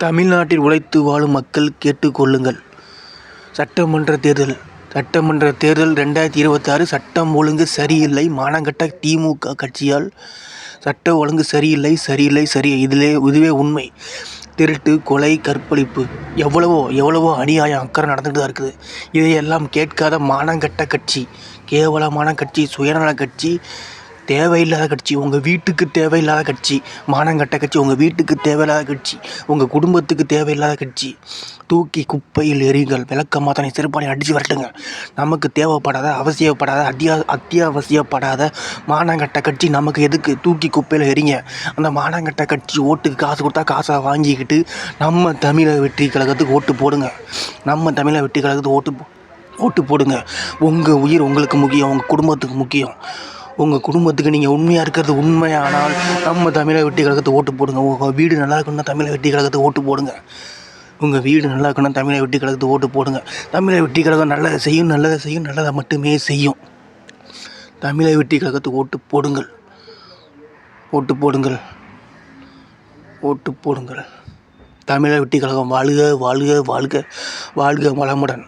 தமிழ்நாட்டில் உழைத்து வாழும் மக்கள் கேட்டுக்கொள்ளுங்கள். சட்டமன்ற தேர்தல் 2026 சட்டம் ஒழுங்கு சரியில்லை. மானங்கெட்ட திமுக கட்சியால் சட்டம் ஒழுங்கு சரியில்லை. இதுவே உண்மை. திருட்டு, கொலை, கற்பழிப்பு, எவ்வளவோ அநியாயம் அக்கறை நடந்துட்டு தான் இருக்குது. இதையெல்லாம் கேட்காத மானங்கெட்ட கட்சி, கேவலமான கட்சி, சுயநல கட்சி, தேவையில்லாத கட்சி, உங்கள் வீட்டுக்கு தேவையில்லாத கட்சி, மானங்கெட்ட கட்சி, உங்கள் வீட்டுக்கு தேவையில்லாத கட்சி, உங்கள் குடும்பத்துக்கு தேவையில்லாத கட்சி. தூக்கி குப்பையில் எறியுங்கள். விளக்கமாக தானே செருப்பானை அடித்து வரட்டுங்க. நமக்கு தேவைப்படாத, அவசியப்படாத, அத்தியாவசியப்படாத மானங்கெட்ட கட்சி நமக்கு எதுக்கு? தூக்கி குப்பையில் எறிங்க. அந்த மானங்கெட்ட கட்சி ஓட்டுக்கு காசு கொடுத்தா காசை வாங்கிக்கிட்டு நம்ம தமிழக வெற்றி கழகத்துக்கு ஓட்டு போடுங்க. ஓட்டு போடுங்க. உங்கள் உயிர் உங்களுக்கு முக்கியம், உங்கள் குடும்பத்துக்கு முக்கியம். உங்கள் குடும்பத்துக்கு நீங்கள் உண்மையாக இருக்கிறது உண்மையானால் நம்ம தமிழக வெற்றி கழகத்துக்கு ஓட்டு போடுங்க. உங்கள் வீடு நல்லா இருக்கணும்னா தமிழக வெற்றி கழகத்துக்கு ஓட்டு போடுங்க. உங்கள் வீடு நல்லா இருக்கணும்னா தமிழக வெற்றி கழகத்துக்கு ஓட்டு போடுங்க. தமிழக வெற்றி கழகம் நல்லதை செய்யும், நல்லதை மட்டுமே செய்யும். தமிழக வெற்றி கழகத்துக்கு ஓட்டு போடுங்கள். தமிழக வெற்றி கழகம் வாழ்க வளமுடன்.